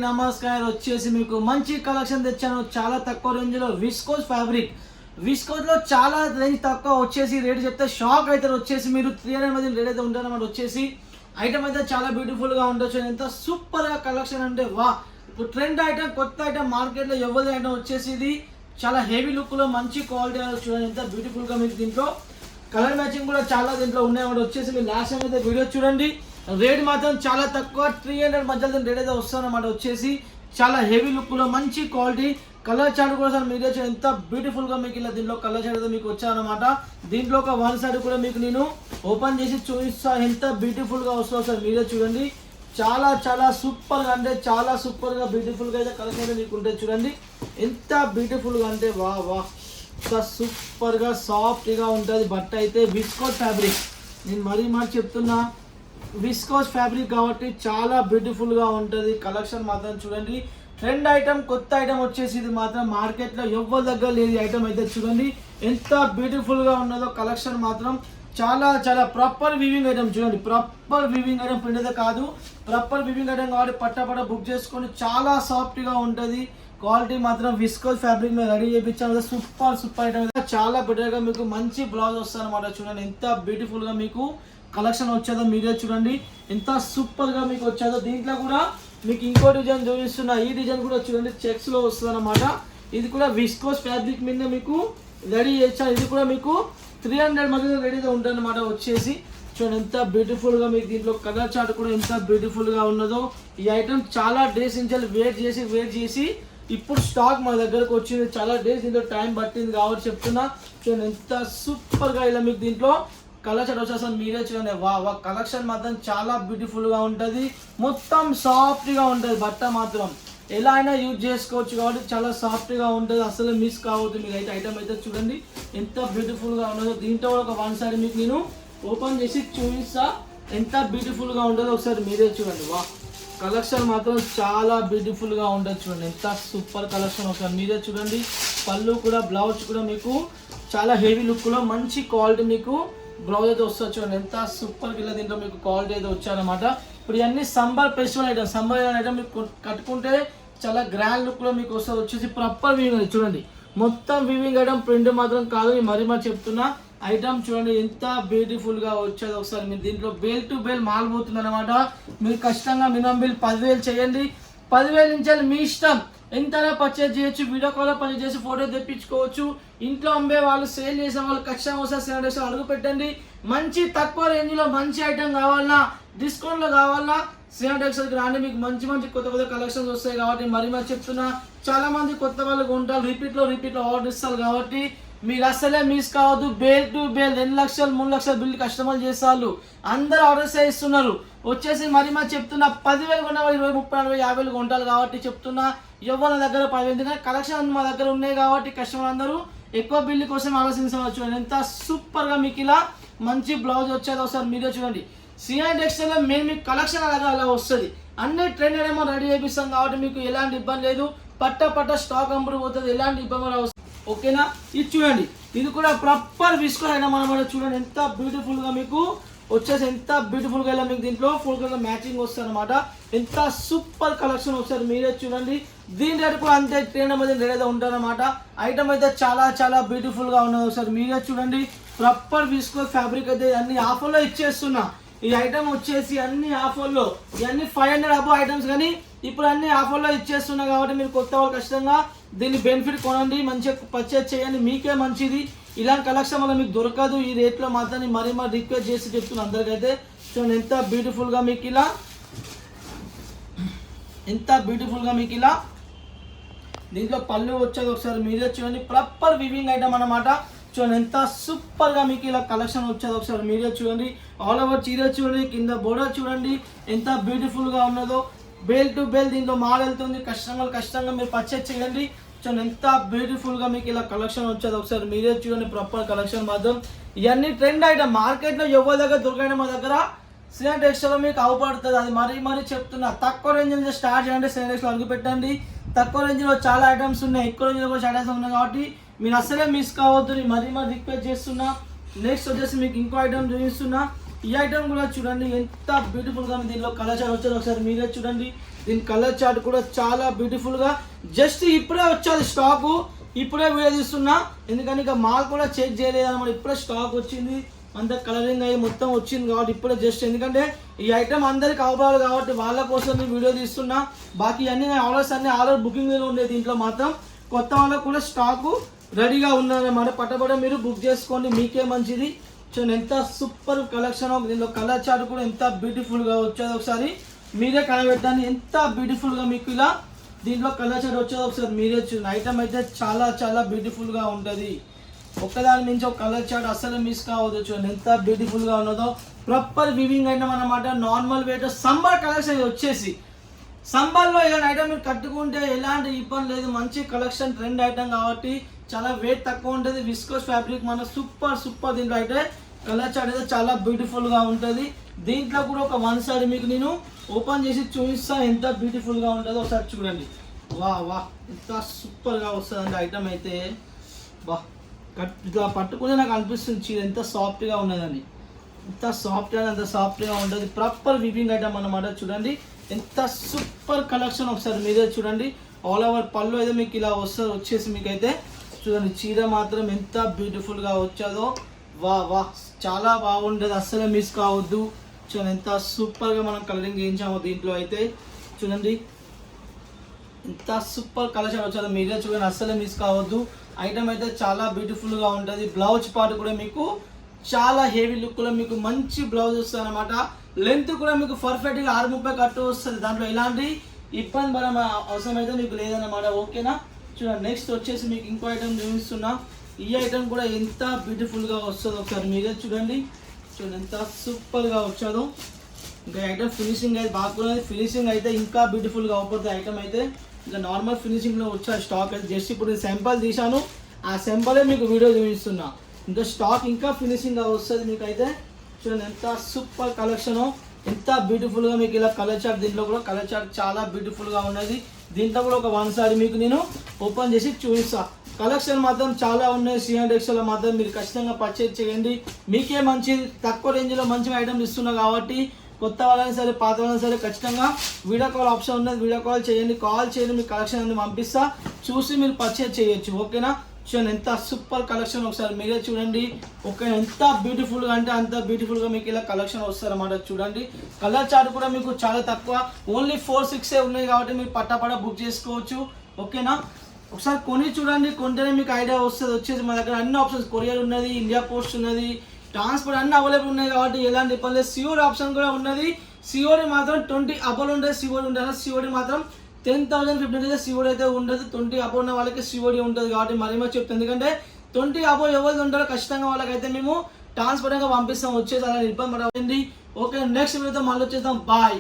నమస్కారం వచ్చేసి మీకు మంచి కలెక్షన్ తెచ్చాను. చాలా తక్కువ రేంజ్లో విస్కోస్ ఫ్యాబ్రిక్. విస్కోస్లో చాలా రేంజ్ తక్కువ వచ్చేసి రేట్ చెప్తే షాక్ అయితే వచ్చేసి మీరు 300 మధ్య రేట్ అయితే ఉంటారన్నమాట. వచ్చేసి ఐటమ్ అయితే చాలా బ్యూటిఫుల్గా ఉండొచ్చు. ఎంత సూపర్గా కలెక్షన్ అంటే వా. ఇప్పుడు ట్రెండ్ ఐటమ్, కొత్త ఐటమ్, మార్కెట్లో ఎవరి ఐటమ్ వచ్చేసి ఇది చాలా హెవీ లుక్లో మంచి క్వాలిటీ చూడండి. ఎంత బ్యూటిఫుల్గా మీకు దీంట్లో కలర్ మ్యాచింగ్ కూడా చాలా దీంట్లో ఉన్నాయి. వచ్చేసి మీరు లాస్ట్ టైం అయితే వీడియో చూడండి. రేట్ మాత్రం చాలా తక్కువ, 300 మధ్యలో రేట్ అయితే వస్తుందన్నమాట. వచ్చేసి చాలా హెవీ లుక్లో మంచి క్వాలిటీ. కలర్ చార్ట్ కూడా మీరే ఎంత బ్యూటిఫుల్గా మీకు ఇలా దీంట్లో కలర్ చార్ట్ అయితే మీకు వచ్చారనమాట. దీంట్లో ఒక వన్ సైడ్ కూడా మీకు నేను ఓపెన్ చేసి చూపిస్తా ఎంత బ్యూటిఫుల్గా వస్తుందో సార్ మీరే చూడండి. చాలా చాలా సూపర్గా అంటే చాలా సూపర్గా బ్యూటిఫుల్గా అయితే కలర్ అయితే మీకు ఉంటుంది చూడండి. ఎంత బ్యూటిఫుల్గా అంటే వా వా, ఇంకా సూపర్గా సాఫ్ట్గా ఉంటుంది. బట్ట అయితే విస్కోస్ ఫ్యాబ్రిక్, నేను మరీ చెప్తున్నా విస్కోస్ ఫ్యాబ్రిక్ కాబట్టి చాలా బ్యూటిఫుల్గా ఉంటుంది. కలెక్షన్ మాత్రం చూడండి. ట్రెండ్ ఐటమ్, కొత్త ఐటమ్ వచ్చేసి ఇది మాత్రం మార్కెట్లో ఎవ్వరి దగ్గర లేదు. ఐటమ్ అయితే చూడండి ఎంత బ్యూటిఫుల్గా ఉన్నదో. కలెక్షన్ మాత్రం చాలా చాలా ప్రాపర్ వీవింగ్ ఐటమ్ చూడండి. ప్రాపర్ వీవింగ్ ఐటమ్, ప్రింట్ అయితే కాదు, ప్రాపర్ వీవింగ్ ఐటమ్ కాబట్టి పట్ట బుక్ చేసుకొని చాలా సాఫ్ట్గా ఉంటుంది. క్వాలిటీ మాత్రం విస్కోస్ ఫ్యాబ్రిక్ మీద రెడీ చేయించాము. Super item. చాలా బెటర్గా మీకు మంచి బ్లౌజ్ వస్తుంది అన్నమాట. చూడండి ఎంత బ్యూటిఫుల్గా మీకు కలెక్షన్ వచ్చేదో మీరే చూడండి. ఎంత సూపర్గా మీకు వచ్చేదో. దీంట్లో కూడా మీకు ఇంకో డిజైన్ చూపిస్తున్నా. ఈ డిజైన్ కూడా చూడండి చెక్స్లో వస్తుంది అన్నమాట. ఇది కూడా విస్కోస్ ఫ్యాబ్రిక్ మీద మీకు రెడీ చేస్తాను. ఇది కూడా మీకు 300 మధ్య రెడీగా ఉంటుంది అన్నమాట. వచ్చేసి చూడండి ఎంత బ్యూటిఫుల్గా మీకు దీంట్లో కలర్ చార్ట్ కూడా ఎంత బ్యూటిఫుల్గా ఉన్నదో. ఈ ఐటమ్ చాలా డేస్ నుంచి వెయిట్ చేసి ఇప్పుడు స్టాక్ మా దగ్గరకు వచ్చింది. చాలా డేస్ దీంట్లో టైం పట్టింది కాబట్టి చెప్తున్నా. చూడండి ఎంత సూపర్గా ఇలా మీకు దీంట్లో కలర్ చార్ట్ వచ్చేసి మీరే చూడండి. వా కలెక్షన్ మాత్రం చాలా బ్యూటిఫుల్గా ఉంటుంది. మొత్తం సాఫ్ట్గా ఉంటుంది. బట్ట మాత్రం ఎలా అయినా యూజ్ చేసుకోవచ్చు కాబట్టి చాలా సాఫ్ట్గా ఉంటుంది. అసలు మిస్ కావద్దు మీకు అయితే. ఐటమ్ అయితే చూడండి ఎంత బ్యూటిఫుల్గా ఉన్నదో. దీంట్లో ఒక వన్ సైడ్ మీకు నేను ఓపెన్ చేసి చూపిస్తా ఎంత బ్యూటిఫుల్గా ఉంటుందో. ఒకసారి మీరే చూడండి. వా కలెక్షన్ మాత్రం చాలా బ్యూటిఫుల్గా ఉంటుంది చూడండి. ఎంత సూపర్ కలెక్షన్. ఒకసారి మీరే చూడండి. పళ్ళు కూడా, బ్లౌజ్ కూడా మీకు చాలా హెవీ లుక్లో మంచి క్వాలిటీ మీకు బ్లౌజ్ అయితే వస్తుంది చూడండి. ఎంత సూపర్గా ఇలా దీంట్లో మీకు క్వాలిటీ అయితే వచ్చారనమాట. ఇప్పుడు ఇవన్నీ సంబర్ ఫెస్టివల్ ఐటమ్. సంబర్ ఐటమ్ మీకు కట్టుకుంటే చాలా గ్రాండ్ లుక్లో మీకు వస్తుంది. వచ్చేసి ప్రాపర్ వీవింగ్ చూడండి. మొత్తం వీవింగ్ ఐటమ్, ప్రింట్ మాత్రం కాదు. మరీ చెప్తున్నా ఐటమ్ చూడండి ఎంత బ్యూటిఫుల్గా వచ్చేది. ఒకసారి మీరు దీంట్లో బేల్ టు బేల్ మాల్ పోతుంది అనమాట. మీరు ఖచ్చితంగా మినిమం బిల్ 10,000 చేయండి. 10,000 నుంచి మీ ఇష్టం ఎంతైనా పర్చేజ్ చేయొచ్చు. వీడియో కాల్లో పర్చేజ్ చేసి ఫోటో తెప్పించుకోవచ్చు. ఇంట్లో అమ్మే వాళ్ళు, సేల్ చేసే వాళ్ళు ఖచ్చితంగా ఒకసారి 7 అడుగు పెట్టండి. మంచి తక్కువ రేంజ్లో మంచి ఐటమ్ కావాలన్నా, డిస్కౌంట్లో కావాలన్నా 7 రాండి. మీకు మంచి కొత్త కలెక్షన్స్ వస్తాయి కాబట్టి మరీ చెప్తున్నా. చాలా మంది కొత్త వాళ్ళు కొంటారు, రిపీట్లో ఆర్డర్ ఇస్తారు కాబట్టి మీరు అసలే మిస్ కావద్దు. బేల్ టు బేల్ 2 లక్షలు 3 లక్షలు బిల్ కస్టమర్ చేస్తారు. అందరూ ఆర్డర్స్ ఇస్తున్నారు. వచ్చేసి మరీ చెప్తున్నా 10,000 కొన్న 20, 30, 40, 50 కొంటారు కాబట్టి చెప్తున్నా. ఎవరి దగ్గర 10,000 ఎందుకంటే కలెక్షన్ మా దగ్గర ఉన్నాయి కాబట్టి కస్టమర్ అందరూ ఎక్కువ బిల్లు కోసం ఆలోచించవచ్చు. ఎంత సూపర్గా మీకు ఇలా మంచి బ్లౌజ్ వచ్చేది. ఒకసారి మీరే చూడండి. సిఆర్ టెక్స్టైల్లో మేము మీకు కలెక్షన్ అలా వస్తుంది. అన్ని ట్రెండ్ ఏమో రెడీ చేపిస్తాం కాబట్టి మీకు ఎలాంటి ఇబ్బంది లేదు. పట్ట స్టాక్ అమ్ముడు పోతుంది. ఎలాంటి ఇబ్బంది వస్తుంది. ఓకేనా. ఇది చూడండి. ఇది కూడా ప్రాపర్ విస్కోస్ అయినా మనం చూడండి ఎంత బ్యూటిఫుల్గా మీకు వచ్చేసి. ఎంత బ్యూటిఫుల్గా ఇలా మీకు దీంట్లో ఫుల్ కలర్ మ్యాచింగ్ వస్తుంది అనమాట. ఎంత సూపర్ కలెక్షన్ వస్తుంది మీరే చూడండి. దీని రేట్ కూడా అంతే 300 మధ్య రేట్ అయితే ఉంటారనమాట. ఐటమ్ అయితే చాలా చాలా బ్యూటిఫుల్గా ఉన్నది. ఒకసారి మీరే చూడండి. ప్రాపర్ విస్కోస్ ఫ్యాబ్రిక్ అయితే అన్ని ఆఫర్లో ఇచ్చేస్తున్నా. ఈ ఐటమ్ వచ్చేసి అన్ని ఆఫర్లో, ఇవన్నీ 500 అబో ఐటమ్స్ కానీ ఇప్పుడు అన్ని ఆఫర్లో ఇచ్చేస్తున్నా కాబట్టి మీరు కొత్త వాళ్ళు ఖచ్చితంగా దీన్ని బెనిఫిట్ కొనండి. మంచిగా పర్చేజ్ చేయండి. మీకే మంచిది. ఇలాంటి కలెక్షన్ వల్ల మీకు దొరకదు ఈ రేట్లో మాత్రం. మరీ రిక్వెస్ట్ చేసి చెప్తున్నా అందరికైతే. చూడండి ఎంత బ్యూటిఫుల్గా మీకు ఇలా, ఎంత బ్యూటిఫుల్గా మీకు ఇలా దీంట్లో పళ్ళు వచ్చేది. ఒకసారి మీరే చూడండి. ప్రాపర్ వివింగ్ ఐటమ్ అన్నమాట. చూడండి ఎంత సూపర్గా మీకు ఇలా కలెక్షన్ వచ్చేది. ఒకసారి మీరే చూడండి. ఆల్ ఓవర్ చీర చూడండి, కింద బోర్డర్ చూడండి ఎంత బ్యూటిఫుల్గా ఉన్నదో. బేల్ టు బేల్ దీంట్లో మాల్ వెళ్తుంది. కష్టంగా మీరు పర్చేజ్ చేయండి. చూడండి ఎంత బ్యూటిఫుల్గా మీకు ఇలా కలెక్షన్ వచ్చేది. ఒకసారి మీరే చూడండి. ప్రాపర్ కలెక్షన్ మాత్రం ఇవన్నీ ట్రెండ్ ఐటమ్. మార్కెట్లో ఎవరి దగ్గర దొరకైనా మా దగ్గర సిఆర్ టెక్స్టైల్లో మీకు అవపడుతుంది. అది మరీ చెప్తున్నా. తక్కువ రేంజ్ నుంచి స్టార్ట్ చేయండి. సిఆర్ టెక్స్టైల్ అడుగు పెట్టండి. తక్కువ రేంజ్లో చాలా ఐటమ్స్ ఉన్నాయి, ఎక్కువ రేంజ్లో కూడా చాలా ఐటమ్స్ ఉన్నాయి కాబట్టి మీరు అసలే మిస్ కావద్దు. మరీ రిక్వెస్ట్ చేస్తున్నా. నెక్స్ట్ వచ్చేసి మీకు ఇంకో ఐటమ్ చూపిస్తున్నా. ఈ ఐటమ్ కూడా చూడండి ఎంత బ్యూటిఫుల్ గా దీనిలో కలర్ చార్ట్ వచ్చేది ఒకసారి మీరే చూడండి. దీని కలర్ చార్ట్ కూడా చాలా బ్యూటిఫుల్ గా జస్ట్ ఇప్పుడే వచ్చేది స్టాకు, ఇప్పుడే వీడియో తీస్తున్నా ఎందుకంటే ఇక మాల్ కూడా చెక్ చేయలేదు అన్నమాట. ఇప్పుడే స్టాక్ వచ్చింది, అంత కలరింగ్ అయ్యి మొత్తం వచ్చింది కాబట్టి ఇప్పుడే జస్ట్ ఎందుకంటే ఈ ఐటమ్ అందరికి అవసరాలు కాబట్టి వాళ్ళ కోసం నేను వీడియో తీస్తున్నా. బాకీ అన్ని ఆర్డర్స్ అన్ని ఆర్డర్ బుకింగ్ మీద ఉండే, దీంట్లో మాత్రం కొత్త వాళ్ళకు కూడా స్టాకు రెడీగా ఉన్నదన్నమాట. పట్టబడ మీరు బుక్ చేసుకోండి, మీకే మంచిది. చూడండి ఎంత సూపర్ కలెక్షన్. దీనిలో కలర్ చార్ట్ కూడా ఎంత బ్యూటిఫుల్ గా వచ్చేది ఒకసారి మీరే కనబెట్టండి. ఎంత బ్యూటిఫుల్ గా మీకు ఇలా దీంట్లో కలర్ చార్ట్ వచ్చేది ఒకసారి మీరే చూడండి. ఐటమ్ అయితే చాలా చాలా బ్యూటిఫుల్ గా ఉంటుంది. ఒక్కదాని నుంచి ఒక కలర్ చార్ట్ అస్సలు మిస్ కావద్దు. చూడండి ఎంత బ్యూటిఫుల్ గా ఉన్నదో. ప్రాపర్ వివింగ్ ఐటమ్ అన్నమాట. నార్మల్ వెయిట్ సంబర్ కలెక్షన్ వచ్చేసి సంబర్లో ఇలాంటి ఐటమ్ మీరు కట్టుకుంటే ఎలాంటి ఇబ్బంది లేదు. మంచి కలెక్షన్ ట్రెండ్ ఐటమ్ కాబట్టి చాలా వెయిట్ తక్కువ ఉంటుంది. విస్కోస్ ఫ్యాబ్రిక్ మన సూపర్ దీంట్లో అయితే కలర్ చార్ట్ అయితే చాలా బ్యూటిఫుల్ గా ఉంటుంది. దీంట్లో కూడా ఒక వన్ సైడ్ మీకు నేను ఓపెన్ చేసి చూపిస్తా ఎంత బ్యూటిఫుల్ గా ఉంటుందో ఒకసారి చూడండి. వా ఎంత సూపర్ గా వస్తుంది ఐటమ్ అయితే. వా ఇట్లా పట్టుకుని నాకు అనిపిస్తుంది చీర ఎంత సాఫ్ట్ గా ఉన్నదని. ఎంత సాఫ్ట్ గా అంత సాఫ్ట్ గా ఉంటుంది. ప్రాపర్ వివింగ్ ఐటమ్ అన్నమాట. చూడండి ఎంత సూపర్ కలెక్షన్ ఒకసారి మీరే చూడండి. ఆల్ ఓవర్ పళ్ళు అయితే మీకు ఇలా వచ్చేసి మీకు అయితే చూడండి. చీర మాత్రం ఎంత బ్యూటిఫుల్ గా వచ్చేదో. వా చాలా బాగుంటుంది, అస్సలు మిస్ కావద్దు. చూడండి ఎంత సూపర్ గా మనం కలరింగ్ చేయించాము దీంట్లో అయితే. చూడండి ఎంత సూపర్ కలెక్షన్ వచ్చేదో మీరే చూడండి, అస్సలు మిస్ కావద్దు. ఐటమ్ అయితే చాలా బ్యూటిఫుల్ గా ఉంటుంది. బ్లౌజ్ పార్ట్ కూడా మీకు చాలా హెవీ లుక్ లో మీకు మంచి బ్లౌజ్ వస్తుంది అనమాట. లెంత్ కూడా మీకు పర్ఫెక్ట్ గా 630 కట్టు వస్తుంది. దాంట్లో ఎలాంటి ఇబ్బంది పడే అవసరం అయితే మీకు లేదన్నమాట. ఓకేనా. చూడండి నెక్స్ట్ వచ్చేసి మీకు ఇంకో ఐటమ్ చూపిస్తున్నా. ఈ ఐటమ్ కూడా ఎంత బ్యూటిఫుల్ గా వస్తుందో ఒకసారి మీరే చూడండి. చూడండి ఎంత సూపర్ గా వచ్చాదో. ఇంకా ఐటమ్ ఫినిషింగ్ అయితే బాగున్నది. ఫినిషింగ్ అయితే ఇంకా బ్యూటిఫుల్ గా అవుతుంది ఐటమ్ అయితే. ఇంకా నార్మల్ ఫినిషింగ్ లో వచ్చే స్టాక్ అయితే జస్ట్ ఇప్పుడు శాంపుల్ తీశాను, ఆ శాంపులే మీకు వీడియో చూపిస్తున్నా. ఇంకా స్టాక్ ఇంకా ఫినిషింగ్ గా వస్తుంది మీకు అయితే. చూడండి ఎంత సూపర్ కలెక్షన్, ఎంత బ్యూటిఫుల్ గా మీకు ఇలా కలర్ చార్ట్. దీంట్లో కూడా కలర్ చార్ట్ చాలా బ్యూటిఫుల్ గా ఉన్నది. దీంట్లో కూడా ఒక వన్ సారీ మీకు నేను ఓపెన్ చేసి చూపిస్తా. కలెక్షన్ మాత్రం చాలా ఉన్నాయి. C&Xలో మాత్రం మీరు ఖచ్చితంగా పర్చేజ్ చేయండి, మీకే మంచి తక్కువ రేంజ్ లో మంచిగా ఐటమ్ ఇస్తున్నా కాబట్టి కొత్త వాళ్ళని సరే పాత వాళ్ళని సరే ఖచ్చితంగా వీడియో కాల్ ఆప్షన్ ఉన్నది. వీడియో కాల్ చేయండి, మీకు కలెక్షన్ అన్ని పంపిస్తా, చూసి మీరు పర్చేజ్ చేయొచ్చు. ఓకేనా. చూడండి ఎంత సూపర్ కలెక్షన్ ఒకసారి మీరే చూడండి. ఓకే ఎంత బ్యూటిఫుల్ గా అంటే అంత బ్యూటిఫుల్ గా మీకు ఇలా కలెక్షన్ వస్తుంది అన్నమాట. చూడండి కలర్ చార్ట్ కూడా మీకు చాలా తక్కువ, ఓన్లీ 4-6 ఉన్నాయి కాబట్టి మీరు పట్టాపడ బుక్ చేసుకోవచ్చు. ఓకేనా. ఒకసారి కొని చూడండి, కొంటేనే మీకు ఐడియా వస్తుంది. వచ్చేసి మా దగ్గర అన్ని ఆప్షన్స్, కొరియర్ ఉన్నది, ఇండియా పోస్ట్ ఉన్నది, ట్రాన్స్పోర్ట్ అన్ని అవైలబుల్ ఉన్నాయి కాబట్టి ఎలాంటి ఇబ్బంది లేదు. సిఓడి ఆప్షన్ కూడా ఉన్నది. సిఓడి మాత్రం 20 అబోవ్ ఉంటుంది. సిఓడి మాత్రం 10,000 15,000 సిఓడి అయితే ఉండదు. 20 అబోవ్ ఉన్న వాళ్ళకి సిఓడి ఉంటుంది కాబట్టి మరీ చెప్తాను. ఎందుకంటే 20 అబోవ్ ఎవరు ఉంటారో ఖచ్చితంగా వాళ్ళకైతే మేము ట్రాన్స్పోర్ట్గా పంపిస్తాం. వచ్చేసి అలా ఇబ్బంది పడకండి. ఓకే నెక్స్ట్ వీడియోతో మళ్ళీ వచ్చేద్దాం. బాయ్.